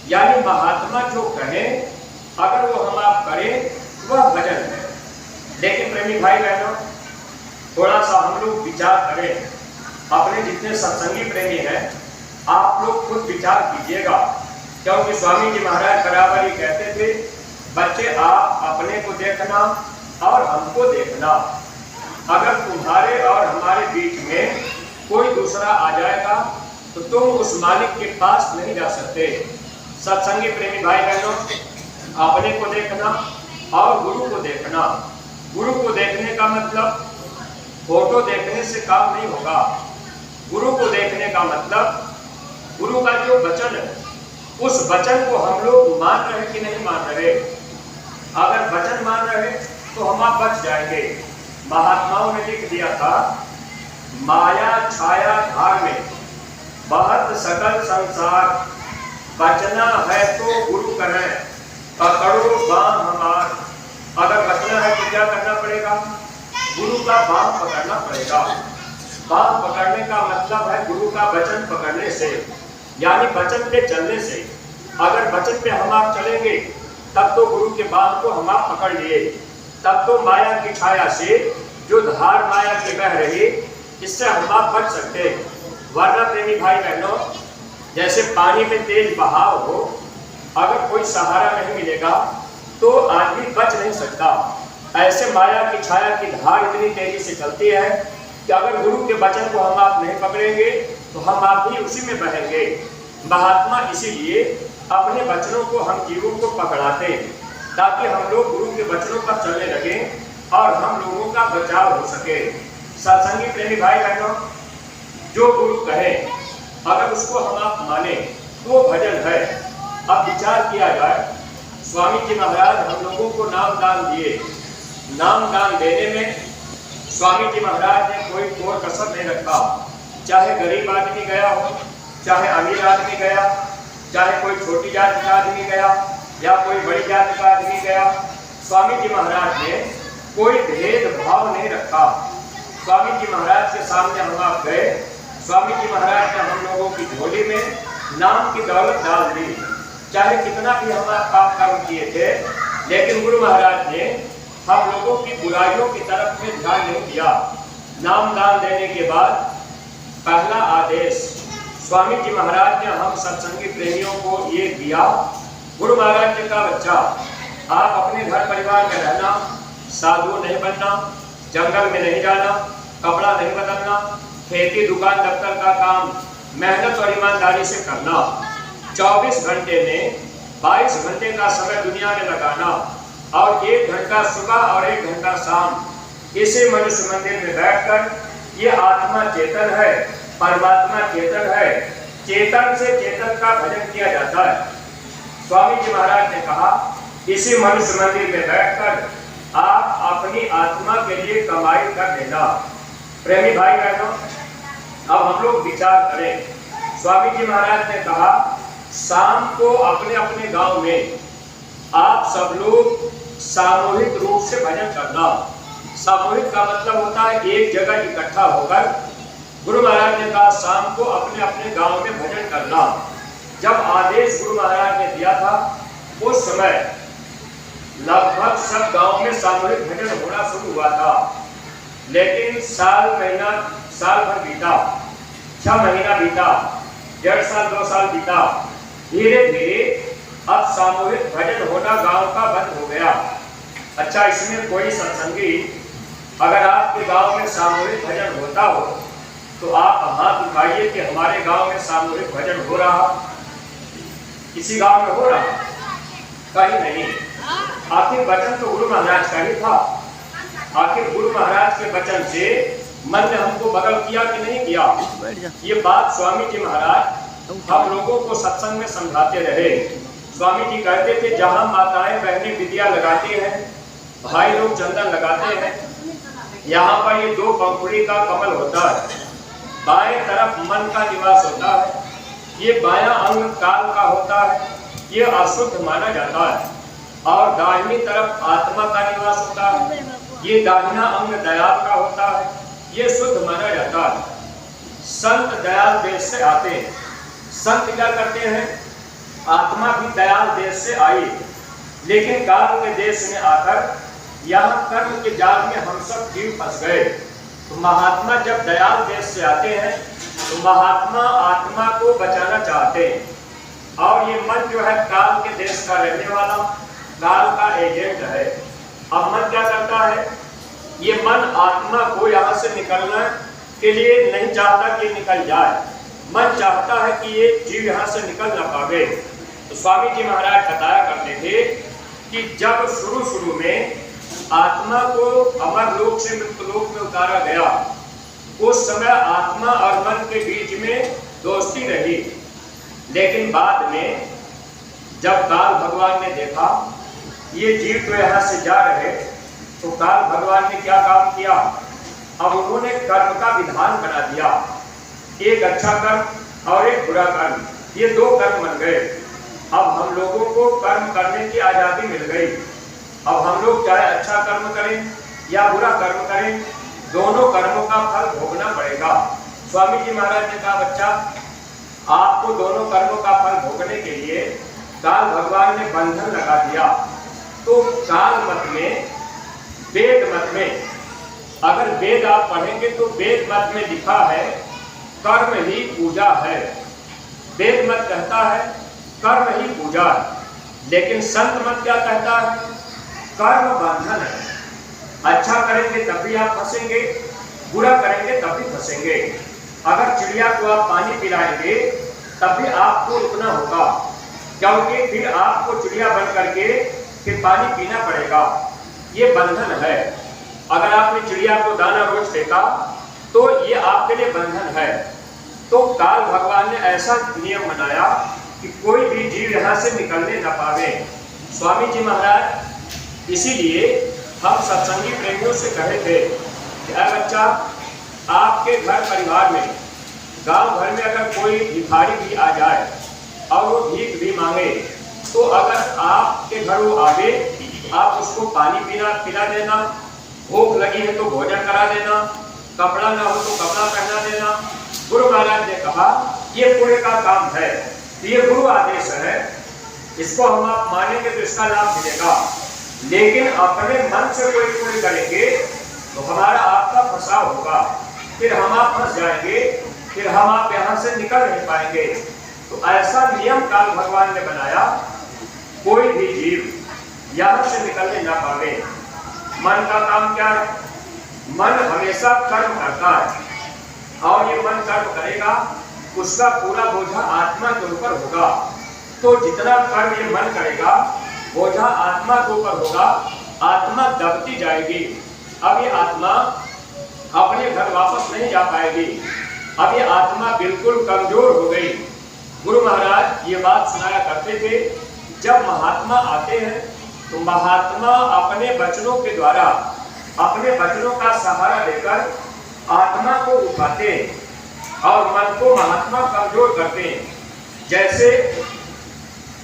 यानी महात्मा जो कहे अगर वो हम आप करें वह भजन है। लेकिन प्रेमी भाई बहनों, थोड़ा सा हम लोग विचार करें। अपने जितने सत्संगी प्रेमी हैं आप लोग खुद विचार कीजिएगा, क्योंकि स्वामी जी महाराज बराबर ही कहते थे, बच्चे आप अपने को देखना और हमको देखना। अगर तुम्हारे और हमारे बीच में कोई दूसरा आ जाएगा तो तुम उस मालिक के पास नहीं जा सकते। सत्संगी प्रेमी भाई बहनों, अपने को देखना और गुरु को देखना। गुरु को देखने का मतलब फोटो देखने से काम नहीं होगा। गुरु को देखने का मतलब गुरु का जो वचन है उस वचन को हम लोग मान रहे कि नहीं मान रहे। अगर वचन मान रहे तो हम आप बच जाएंगे। महात्माओं ने लिख दिया था, माया छाया धार में बहत सकल संसार, बचना है तो गुरु कहें पकड़ो बांह हमार। अगर बचना है तो क्या करना पड़ेगा? गुरु का बांह पकड़ना पड़ेगा। बांह पकड़ने का मतलब है गुरु का वचन पकड़ने से, यानी वचन पे चलने से। अगर वचन पे हम आप चलेंगे तब तो गुरु के बांह को हम आप पकड़ लिए, तब तो माया की छाया से जो धार माया की बह रही इससे हम आप बच सकते। वरना प्रेमी भाई बहनों, जैसे पानी में तेज बहाव हो, अगर कोई सहारा नहीं मिलेगा तो आदमी बच नहीं सकता। ऐसे माया की छाया की धार इतनी तेजी से चलती है कि अगर गुरु के वचन को हम आप नहीं पकड़ेंगे तो हम आप भी उसी में बहेंगे। महात्मा इसीलिए अपने वचनों को हम जीवों को पकड़ाते हैं ताकि हम लोग गुरु के वचनों पर चलने लगे और हम लोगों का बचाव हो सके। सत्संगी प्रेमी भाई बहनों, जो गुरु कहे अगर उसको हम आप माने तो भजन है। अब विचार किया जाए, स्वामी जी महाराज हम लोगों को नाम दान दिए। नाम दान देने में स्वामी जी महाराज ने कोई कोर कसर नहीं रखा। चाहे गरीब आदमी गया हो, चाहे अमीर आदमी गया, चाहे कोई छोटी जाति का आदमी गया या कोई बड़ी जाति का आदमी गया, स्वामी जी महाराज ने कोई भेदभाव नहीं रखा। स्वामी जी महाराज के सामने हम आप गए, स्वामी जी महाराज ने हम लोगों की झोली में नाम की दौलत डाल दी। चाहे कितना भी हम पाप कर्म किए थे, लेकिन गुरु महाराज ने हम लोगों की बुराइयों की तरफ में ध्यान नहीं दिया। नाम दान देने के बाद पहला आदेश स्वामी जी महाराज ने हम सत्संगी प्रेमियों को ये दिया, गुरु महाराज जी का बच्चा, आप अपने घर परिवार में रहना, साधु नहीं बनना, जंगल में नहीं जाना, कपड़ा नहीं बदलना, खेती दुकान दफ्तर का काम मेहनत और ईमानदारी से करना, 24 घंटे में 22 घंटे का समय दुनिया में लगाना और 1 घंटा सुबह और 1 घंटा शाम इसी मनुष्य मंदिर में बैठकर ये आत्मा चेतन है, परमात्मा चेतन है, चेतन से चेतन का भजन किया जाता है। स्वामी जी महाराज ने कहा, इसी मनुष्य मंदिर में बैठकर आप अपनी आत्मा के लिए कमाई कर लेना। प्रेमी भाई बहनों, अब हम लोग विचार करें। स्वामी जी महाराज ने कहा, शाम को अपने अपने गांव में आप सब लोग सामूहिक रूप से भजन करना। सामूहिक का मतलब होता है एक जगह इकट्ठा होकर। गुरु महाराज ने कहा शाम को अपने अपने गांव में भजन करना। जब आदेश गुरु महाराज ने दिया था उस समय लगभग सब गांव में सामूहिक भजन होना शुरू हुआ था। लेकिन साल भर बीता, 6 महीना बीता, 1.5 साल 2 साल बीता, धीरे धीरे अब सामूहिक भजन होना गांव का बंद हो गया। अच्छा, इसमें कोई सत्संगी अगर आपके गांव में सामूहिक भजन होता हो तो आप हाथ उठाइए कि हमारे गांव में सामूहिक भजन हो रहा। किसी गांव में हो रहा? कहीं नहीं। आखिर वचन तो गुरु महाराज का ही था। आखिर गुरु महाराज के वचन से मन ने हमको बदल किया कि नहीं किया? ये बात स्वामी जी महाराज हम लोगों को सत्संग में समझाते रहे। स्वामी जी कहते थे जहां माताएं बहनें विद्या लगाती हैं, भाई लोग चंदन लगाते हैं, यहाँ पर ये दो पंखुड़ी का कमल होता है, बाएं तरफ मन का निवास होता है, ये बायां अंग काल का होता है, ये अशुद्ध माना जाता है, और दाहिनी तरफ आत्मा का निवास होता है, ये दाहिना अंग दयाल का होता है, ये शुद्ध माना जाता है। संत दयाल देश से आते हैं। संत क्या करते हैं? आत्मा भी दयाल देश से आई, लेकिन काल के देश में आकर यहाँ कर्म के जाल में हम सब जीव फंस गए। तो महात्मा जब दयाल देश से आते हैं तो महात्मा आत्मा को बचाना चाहते हैं, और ये मन जो है काल के देश का रहने वाला, काल का एजेंट है। अब मन क्या करता है? ये मन आत्मा को यहाँ से निकलने के लिए नहीं चाहता कि निकल जाए, मन चाहता है कि ये जीव यहाँ से निकल ना पावे। तो स्वामी जी महाराज बताया करते थे कि जब शुरू में आत्मा को अमर लोक से मृत्यु लोक में उतारा गया, उस समय आत्मा और मन के बीच में दोस्ती रही, लेकिन बाद में जब काल भगवान ने देखा ये जीव तो यहाँ से जा रहे, तो काल भगवान ने क्या काम किया? अब उन्होंने कर्म का विधान बना दिया, एक अच्छा कर्म और एक बुरा कर्म, ये दो कर्म बन गए। अब हम लोगों को कर्म करने की आजादी मिल गई। अब हम लोग चाहे अच्छा कर्म करें या बुरा कर्म करें, दोनों कर्मों का फल भोगना पड़ेगा। स्वामी जी महाराज ने कहा बच्चा, आपको दोनों कर्मों का फल भोगने के लिए काल भगवान ने बंधन लगा दिया। तो काल मत में, वेद मत में, अगर वेद आप पढ़ेंगे तो वेद मत में लिखा है कर्म ही पूजा है। वेद मत कहता है कर्म ही पूजा है, लेकिन संत मत क्या कहता है? कर्म बंधन है। अच्छा करेंगे तब भी आप फंसेंगे, बुरा करेंगे तब भी फंसेंगे। अगर चिड़िया को आप पानी पिलाएंगे तब भी आपको रुकना होगा, क्योंकि फिर आपको चिड़िया बन करके फिर पानी पीना पड़ेगा। ये बंधन है। अगर आपने चिड़िया को दाना रोज फेंका तो ये आपके लिए बंधन है। तो काल भगवान ने ऐसा नियम बनाया कि कोई भी जीव यहाँ से निकलने न पावे। स्वामी जी महाराज इसीलिए हम सत्संगी प्रेमियों से कहे थे कि बच्चा, आपके घर परिवार में, गांव भर में अगर कोई भिखारी भी आ जाए और वो भीख भी मांगे, तो अगर आपके घर वो आवे, आप उसको पानी पिला देना, भूख लगी है तो भोजन करा देना, कपड़ा ना हो तो कपड़ा पहना देना। गुरु महाराज ने कहा ये पुण्य का काम है, ये गुरु आदेश है, इसको हम आप मानेंगे तो इसका लाभ मिलेगा। लेकिन अपने मन से कोई पुण्य करेंगे तो हमारा आपका फंसाव होगा, फिर हम आप फंस जाएंगे, फिर हम आप यहाँ से निकल नहीं पाएंगे। तो ऐसा नियम काल भगवान ने बनाया, कोई भी जीव यहाँ से निकलने ना पावे। मन का काम क्या है? मन हमेशा कर्म करता है, और ये मन कर्म करेगा, उसका पूरा बोझा आत्मा के ऊपर होगा। तो जितना कर्म ये मन करेगा, बोझा आत्मा के ऊपर होगा, आत्मा दबती जाएगी। अब ये आत्मा अपने घर वापस नहीं जा पाएगी। अब ये आत्मा बिल्कुल कमजोर हो गई। गुरु महाराज ये बात सुनाया करते थे, जब महात्मा आते हैं तो महात्मा अपने वचनों के द्वारा, अपने वचनों का सहारा लेकर आत्मा को उठाते हैं और मन को महात्मा कमजोर करते हैं। जैसे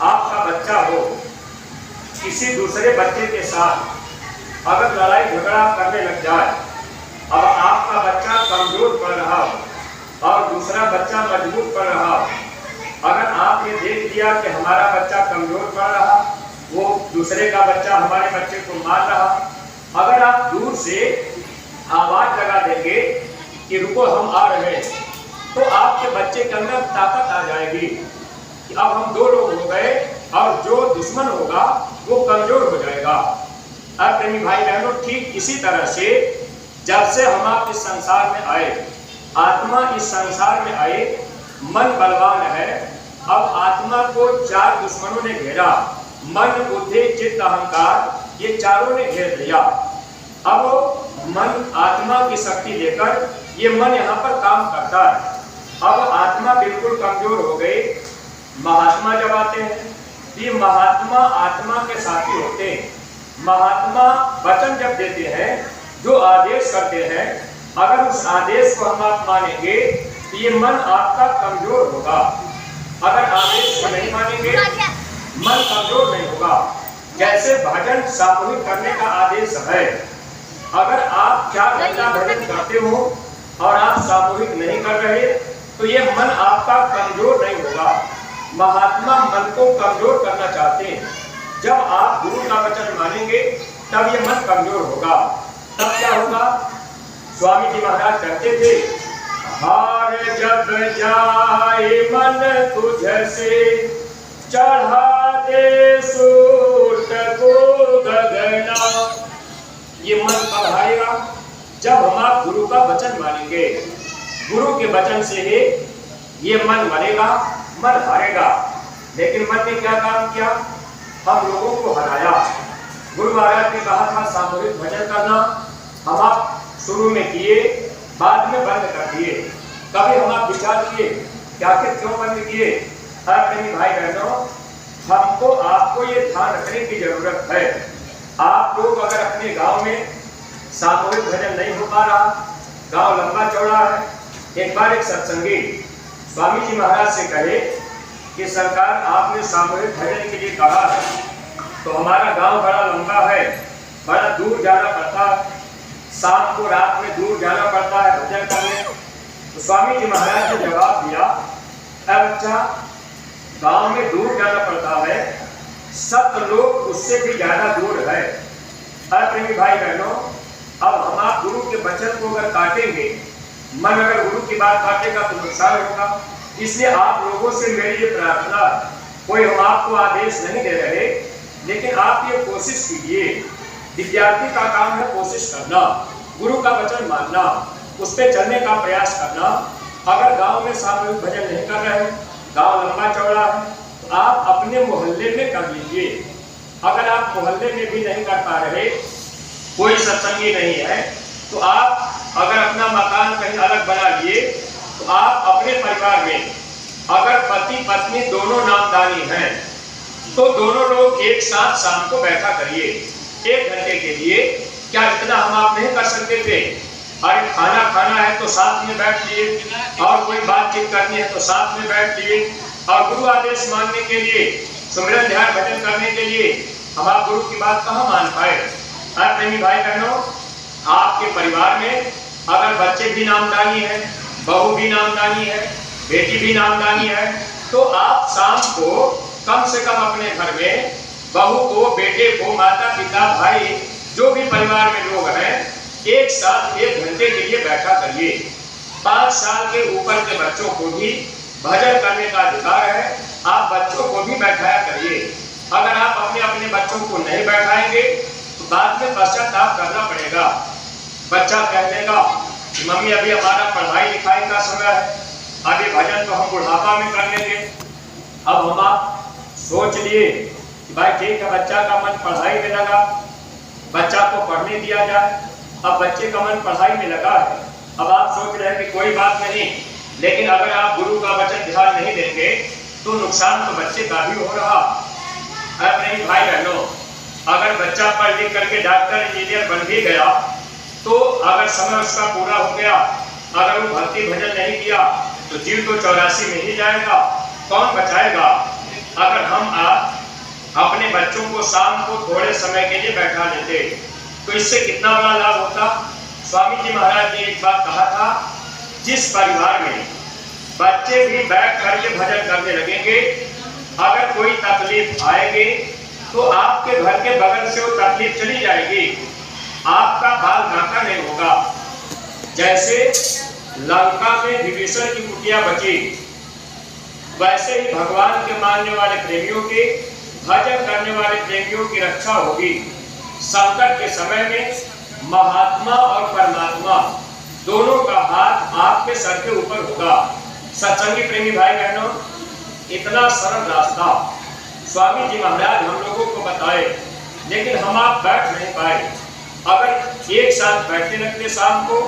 आपका बच्चा हो, किसी दूसरे बच्चे के साथ अगर लड़ाई झगड़ा करने लग जाए, अब आपका बच्चा कमजोर पड़ रहा हो और दूसरा बच्चा मजबूत पड़ रहा हो, अगर आपने देख लिया कि हमारा बच्चा कमजोर पड़ रहा, वो दूसरे का बच्चा हमारे बच्चे को मार रहा, अगर आप दूर से आवाज लगा देंगे कि रुको हम आ रहे हैं, तो आपके बच्चे के अंदर ताकत आ जाएगी कि अब हम दो लोग हो गए और जो दुश्मन होगा वो कमजोर हो जाएगा। अब प्रेमी भाई बहनों, ठीक इसी तरह से जब से हम आप इस संसार में आए, आत्मा इस संसार में आए, मन बलवान है। अब आत्मा को चार दुश्मनों ने घेरा, मन, बुद्धि, चित्त, अहंकार, ये चारों ने घेर लिया। अब मन आत्मा की शक्ति लेकर ये मन यहाँ पर काम करता है। अब आत्मा बिल्कुल कमजोर हो गई, महात्मा जब आते हैं, ये महात्मा आत्मा के साथी होते हैं। महात्मा वचन जब देते हैं, जो आदेश करते हैं, अगर उस आदेश को हम आप मानेंगे तो ये मन आपका कमजोर होगा। अगर आदेश को नहीं मानेंगे, मन कमजोर नहीं होगा। जैसे भजन सामूहिक करने का आदेश है, अगर आप 4 घंटा भजन करते हो और आप सामूहिक नहीं कर रहे तो ये मन आपका कमजोर नहीं होगा। महात्मा मन को कमजोर करना चाहते हैं। जब आप गुरु का वचन मानेंगे तब ये मन कमजोर होगा। तब क्या होगा? स्वामी जी महाराज कहते थे, हार जब जाए मन तुझसे, चढ़ा दे सूट को गगना। ये मन कब हारेगा? जब हम आप गुरु का वचन मानेंगे। गुरु के वचन से ही ये मन मरेगा, मन हारेगा। लेकिन मन ने क्या काम किया? हम लोगों को हराया। गुरु महाराज ने कहा था सामूहिक भजन करना, हम आप शुरू में किए, बाद में बंद कर दिए। कभी हम आप विचार किए कि आखिर क्यों बंद किए? प्रेमी भाई बहनों, हमको आपको ये ध्यान रखने की जरूरत है। आप लोग अगर अपने गांव में सामूहिक भजन नहीं हो पा रहा, गांव लंबा चौड़ा है, एक बार एक सत्संगी स्वामी जी महाराज से कहे कि सरकार आपने सामूहिक भजन के लिए कहा है, तो हमारा गांव बड़ा लंबा है, बड़ा दूर जाना पड़ता है, शाम को रात में दूर जाना पड़ता है भजन करने। तो स्वामी जी महाराज ने जवाब दिया, अच्छा गांव में दूर जाना पड़ता है, 7 लोग उससे भी ज्यादा दूर है। प्रेमी भाई बहनों, अब हम आप गुरु के वचन को अगर काटेंगे, मन अगर गुरु की बात काटेगा तो नुकसान होगा। इसलिए आप लोगों से मेरी ये प्रार्थना, कोई हम आपको आदेश नहीं दे रहे, लेकिन आप ये कोशिश कीजिए। विद्यार्थी का काम है कोशिश करना, गुरु का वचन मानना, उस पर चलने का प्रयास करना। अगर गांव में सामूहिक भजन नहीं कर रहे, गांव लंबा चौड़ा है, तो आप अपने मोहल्ले में कर लीजिए। अगर आप मोहल्ले में भी नहीं कर पा रहे, कोई सत्संगी नहीं है, तो आप अगर अपना मकान कहीं अलग बना लिए, तो आप अपने परिवार में अगर पति पत्नी दोनों नामदानी हैं, तो दोनों लोग एक साथ शाम को बैठा करिए 1 घंटे के लिए। क्या इतना हम आप नहीं कर सकते थे? अरे खाना खाना है तो साथ में बैठ लिए, और कोई बातचीत करनी है तो साथ में बैठ लिए, और गुरु आदेश मानने के लिए, सुमिरन ध्यान भजन करने के लिए हम आप गुरु की बात कहाँ मान पाए? प्रेमी भाई बहनों, आपके परिवार में अगर बच्चे भी नामदानी है, बहू भी नामदानी है, बेटी भी नामदानी है, तो आप शाम को कम से कम अपने घर में बहू को, बेटे को, माता पिता, भाई, जो भी परिवार में लोग हैं, एक साथ 1 घंटे के लिए बैठा करिए। 5 साल के ऊपर के बच्चों को भी भजन करने का अधिकार है, आप बच्चों को भी बैठाया करिए। अगर आप अपने अपने बच्चों को नहीं बैठाएंगे तो बाद में पश्चाताप करना पड़ेगा। बच्चा कह देगा कि मम्मी अभी हमारा पढ़ाई लिखाई का समय है, अभी भजन तो हम बुढ़ापा में कर लेंगे। अब हम आप सोच लिए कि भाई ठीक है, बच्चा का मन पढ़ाई में लगा, बच्चा को पढ़ने दिया जाए। अब बच्चे का मन पढ़ाई में लगा है, अब आप सोच रहे हैं कि कोई बात नहीं, लेकिन अगर आप गुरु का वचन ध्यान नहीं देंगे तो नुकसान तो बच्चे का भी हो रहा। नहीं भाई बहनों, अगर बच्चा पढ़ लिख करके डॉक्टर इंजीनियर बन भी गया, तो अगर समय उसका पूरा हो गया, अगर वो भक्ति भजन नहीं किया तो जीव तो 84 में ही जाएगा, कौन बचाएगा? अगर हम आप अपने बच्चों को शाम को थोड़े समय के लिए बैठा लेते तो इससे कितना बड़ा लाभ होता। स्वामी जी महाराज ने एक बात कहा था, जिस परिवार में बच्चे भी बैठ करके भजन करने लगेंगे, अगर कोई तकलीफ आएगी तो आपके घर के बगल से वो तकलीफ चली जाएगी, आपका बाल बांका नहीं होगा। जैसे लंका में विभीषण की कुटिया बची, वैसे ही भगवान के मानने वाले प्रेमियों के, भजन करने वाले प्रेमियों की रक्षा होगी। संकट के समय में महात्मा और परमात्मा दोनों का हाथ आपके सर के ऊपर होगा। सत्संगी प्रेमी भाई बहनों, इतना सरल रास्ता स्वामी जी महाराज हम लोगों को बताए, लेकिन हम आप बैठ नहीं पाए। अगर एक साथ बैठने लगते शाम को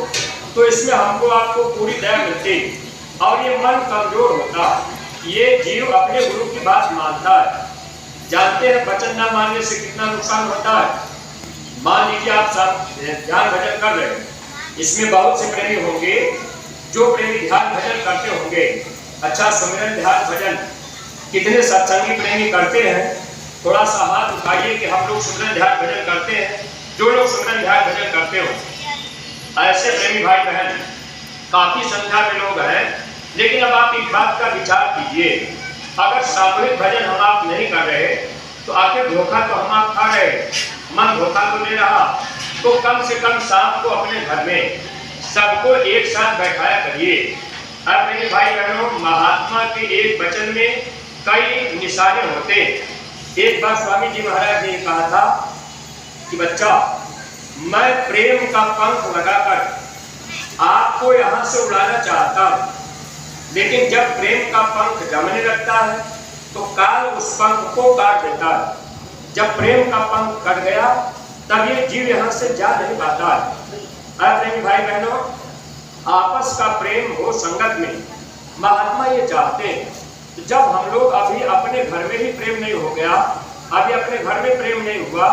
तो इसमें हमको आपको पूरी दया मिलती और ये मन कमजोर होता। ये जीव अपने गुरु की बात मानता है। जानते हैं वचन ना मानने से कितना नुकसान होता है। मान लीजिए आप सब ध्यान भजन कर रहे हैं, इसमें बहुत से प्रेमी होंगे जो प्रेमी ध्यान भजन करते होंगे। अच्छा, सुमिरन ध्यान भजन कितने सत्संगी प्रेमी करते हैं? थोड़ा सा हाथ उठाइए कि हम लोग सुमिरन ध्यान भजन करते हैं। जो लोग सुमिरन ध्यान भजन करते हो, ऐसे प्रेमी भाई बहन काफी संख्या में लोग हैं। लेकिन अब आप एक बात का विचार कीजिए, अगर सामूहिक भजन हम आप नहीं कर रहे तो आखिर धोखा तो हम आप खा रहे, मन धोखा तो ले रहा। तो कम से कम शाम को अपने घर में सबको एक साथ बैठाया करिए। अब मेरे भाई बहनों, महात्मा के एक वचन में कई निशाने होते। एक बार स्वामी जी महाराज ने कहा था कि बच्चा, मैं प्रेम का पंख लगाकर आपको यहां से उड़ाना चाहता हूं, लेकिन जब प्रेम का पंख जमने लगता है तो काल उस पंख को काट देता है। जब प्रेम का पंख कट गया तब ये जीव यहां से जा नहीं पाता है। प्रेमी भाई बहनों, आपस का प्रेम हो संगत में, महात्मा ये चाहते हैं। तो जब हम लोग अभी अपने घर में ही प्रेम नहीं हो गया, अभी अपने घर में प्रेम नहीं हुआ,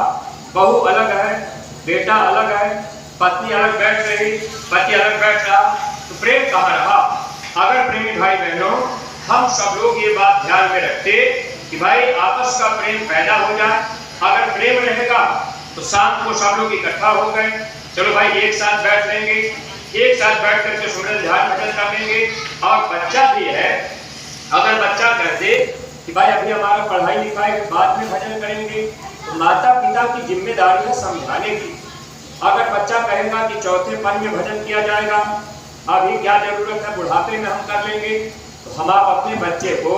बहू अलग है, बेटा अलग है, पत्नी अलग बैठ रही, पति अलग बैठ रहा, तो प्रेम कहाँ रहा? अगर प्रेमी भाई बहनों हम सब लोग ये बात ध्यान में रखते कि भाई आपस का प्रेम पैदा हो जाए, अगर प्रेम रहेगा तो शाम को सब लोग इकट्ठा हो गए, चलो भाई एक साथ बैठ लेंगे, एक साथ बैठ करके सुमिरन ध्यान भजन कर लेंगे। और बच्चा भी है, अगर बच्चा कह दे कि भाई अभी हमारा पढ़ाई लिखाई के बाद में भजन करेंगे, तो माता पिता की जिम्मेदारी है समझाने की। अगर बच्चा कहेगा कि चौथे पन में भजन किया जाएगा, अभी क्या जरूरत है, बुढ़ापे में हम कर लेंगे, तो हम आप अपने बच्चे को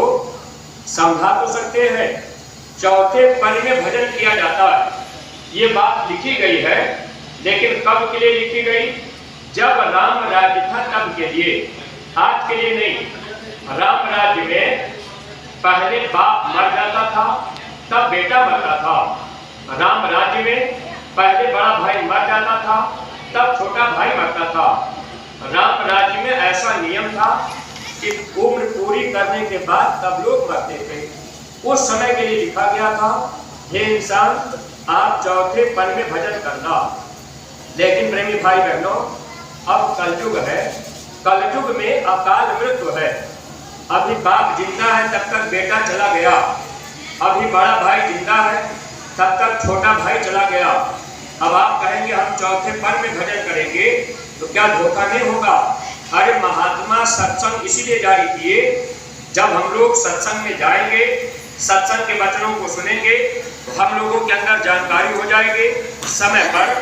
समझा तो सकते हैं। चौथे पन में भजन किया जाता है, ये बात लिखी गई है, लेकिन कब के लिए लिखी गई? जब राम राज्य था तब के लिए, आज के लिए नहीं। राम राज्य में पहले बाप मर जाता था तब बेटा मरता था। राम राज्य में पहले बड़ा भाई मर जाता था तब छोटा भाई मरता था। राम राज्य में ऐसा नियम था कि उम्र पूरी करने के बाद तब लोग मरते थे। उस समय के लिए लिखा गया था, हे इंसान आप चौथे पन में भजन करना। लेकिन प्रेमी भाई बहनों, अब कलयुग है, कलयुग में अकाल मृत्यु है। अभी बाप जिंदा है तब तक बेटा चला गया, अभी बड़ा भाई जिंदा है तब तक छोटा भाई चला गया। अब आप कहेंगे हम चौथे पन में भजन करेंगे, तो क्या धोखा नहीं होगा? अरे महात्मा सत्संग इसीलिए जारी किए, जब हम लोग सत्संग में जाएंगे, सत्संग के वचनों को सुनेंगे, तो हम लोगों के अंदर जानकारी हो जाएगी। समय पर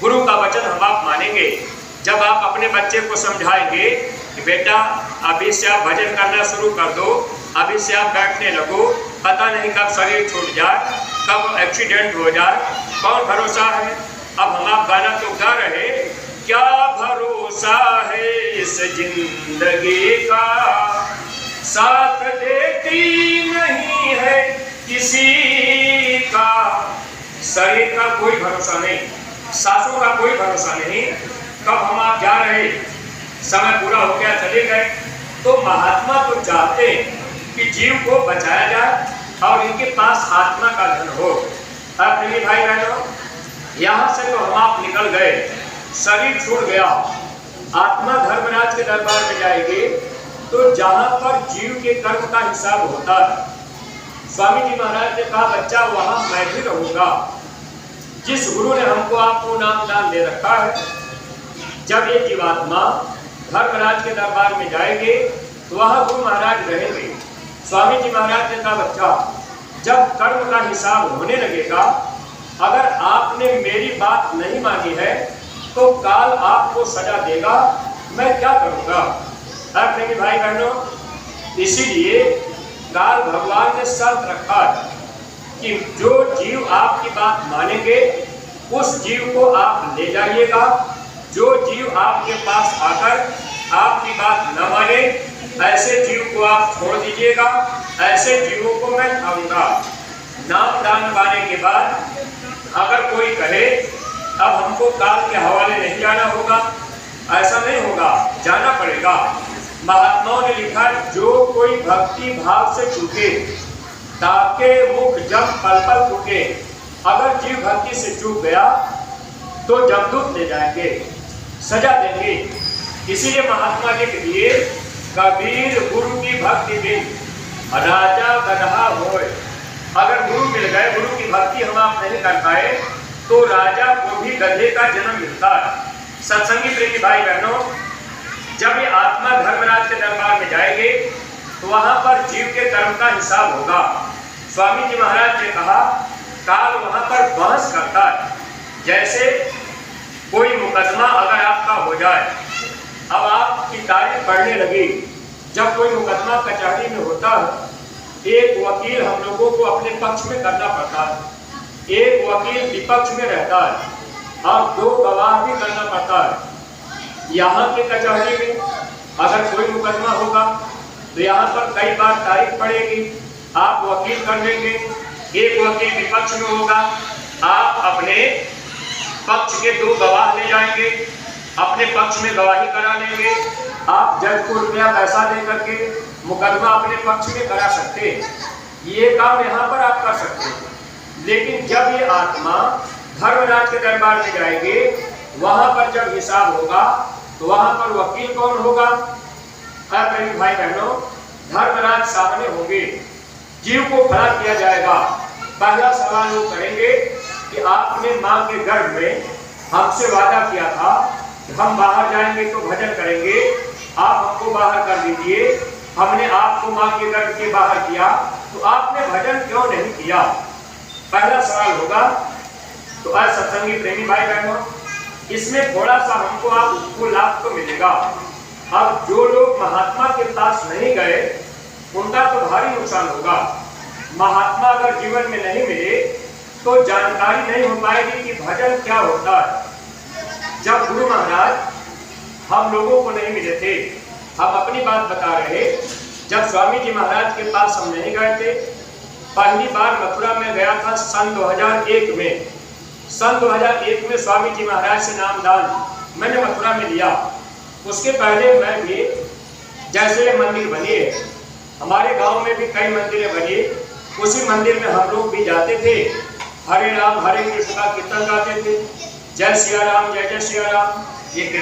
गुरु का वचन हम आप मानेंगे। जब आप अपने बच्चे को समझाएंगे कि बेटा अभी से आप भजन करना शुरू कर दो, अभी से आप बैठने लगो, पता नहीं कब शरीर छूट जाए, कब एक्सीडेंट हो जाए, कौन भरोसा है? अब हम आप गाना तो गा रहे, क्या भरोसा है इस जिंदगी का, साथ देती नहीं है किसी का। शरीर का कोई भरोसा नहीं, सांसों का कोई भरोसा नहीं, कब हम आप जा रहे, समय पूरा हो गया चले गए। तो महात्मा तो चाहते कि जीव को बचाया जाए और इनके पास आत्मा का धन हो। अब प्रेमी भाई बहनों, यहाँ से तो हम आप निकल गए, शरीर छूट गया, आत्मा धर्मराज के दरबार में जाएगी, तो जहाँ पर जीव के कर्म का हिसाब होता है, स्वामी जी महाराज ने कहा बच्चा वहाँ मैं भी रहूंगा। जिस गुरु ने हमको आपको नाम दान दे रखा है, जब ये जीवात्मा धर्मराज के दरबार में जाएंगे तो वहाँ गुरु महाराज रहेंगे। स्वामी जी महाराज ने कहा बच्चा जब कर्म का हिसाब होने लगेगा, अगर आपने मेरी बात नहीं मानी है तो काल आपको सजा देगा, मैं क्या करूँगा? अब मेरे भाई बहनों, इसीलिए काल भगवान ने शर्त रखा है कि जो जीव आपकी बात मानेंगे उस जीव को आप ले जाइएगा, जो जीव आपके पास आकर आपकी बात न माने ऐसे जीव को आप छोड़ दीजिएगा, ऐसे जीवों को मैं खाऊंगा। नाम दान पाने के बाद अगर कोई कहे अब हमको काल के हवाले नहीं जाना होगा, ऐसा नहीं होगा, जाना पड़ेगा। महात्माओं ने लिखा, जो कोई भक्ति भाव से चूके ताके मुख जब पल पल फूके। अगर जीव भक्ति से चूक गया तो जमदूत ले जाएंगे, सजा देंगे। इसीलिए महात्मा लिख दिए, कबीर गुरु की भक्ति बिन राजा गधा होए। अगर गुरु मिल गए, गुरु की भक्ति हम आप नहीं कर पाए, तो राजा को भी गधे का जन्म मिलता है। सत्संगी प्रेमी भाई बहनों, जब ये आत्मा धर्मराज के दरबार में जाएंगे तो वहां पर जीव के कर्म का हिसाब होगा। स्वामी जी महाराज ने कहा, काल वहां पर बहस करता है। जैसे कोई मुकदमा अगर आपका हो जाए, अब आपकी तारीख बढ़ने लगी। जब कोई मुकदमा कचहरी में होता है, एक वकील हम लोगों को अपने पक्ष में करना पड़ता है, एक वकील विपक्ष में रहता है और 2 गवाह भी करना पड़ता है। यहाँ के कचहरी में अगर कोई मुकदमा होगा तो यहाँ पर कई बार तारीख पड़ेगी, आप वकील कर लेंगे, एक वकील विपक्ष में होगा, आप अपने पक्ष के 2 गवाह ले जाएंगे, अपने पक्ष में गवाही करा लेंगे, आप जज को रुपया पैसा दे करके मुकदमा अपने पक्ष में करा सकते हैं। ये काम यहाँ पर आप कर सकते हैं। लेकिन जब ये आत्मा धर्मराज के दरबार में जाएंगे, वहां पर जब हिसाब होगा तो वहां पर वकील कौन होगा? प्रेमी भाई बहनों, धर्मराज सामने होंगे, जीव को खड़ा किया जाएगा। पहला सवाल वो करेंगे कि आपने मां के गर्भ में हमसे वादा किया था, हम बाहर जाएंगे तो भजन करेंगे, आप हमको बाहर कर दीजिए। हमने आपको मां के गर्भ के बाहर किया, तो आपने भजन क्यों नहीं किया? पहला सवाल होगा। तो आज सत्संगी प्रेमी भाई बहनों, इसमें थोड़ा सा हमको आपको लाभ तो मिलेगा। अब जो लोग महात्मा के पास नहीं गए, उनका तो भारी नुकसान होगा। महात्मा अगर जीवन में नहीं मिले तो जानकारी नहीं हो पाएगी कि भजन क्या होता है। जब गुरु महाराज हम लोगों को नहीं मिले थे, हम अपनी बात बता रहे, जब स्वामी जी महाराज के पास हम नहीं गए थे, पहली बार मथुरा में गया था सन 2001 में। सन 2001 में स्वामी जी महाराज से नामदान मैंने मथुरा में लिया। उसके पहले मैं भी, जैसे मंदिर बनी है, हमारे गांव में भी कई मंदिरें बनी, उसी मंदिर में हम लोग भी जाते थे, हरे राम हरे कृष्ण का कीर्तन गाते थे, जय सिया राम जय जय सिया राम। ये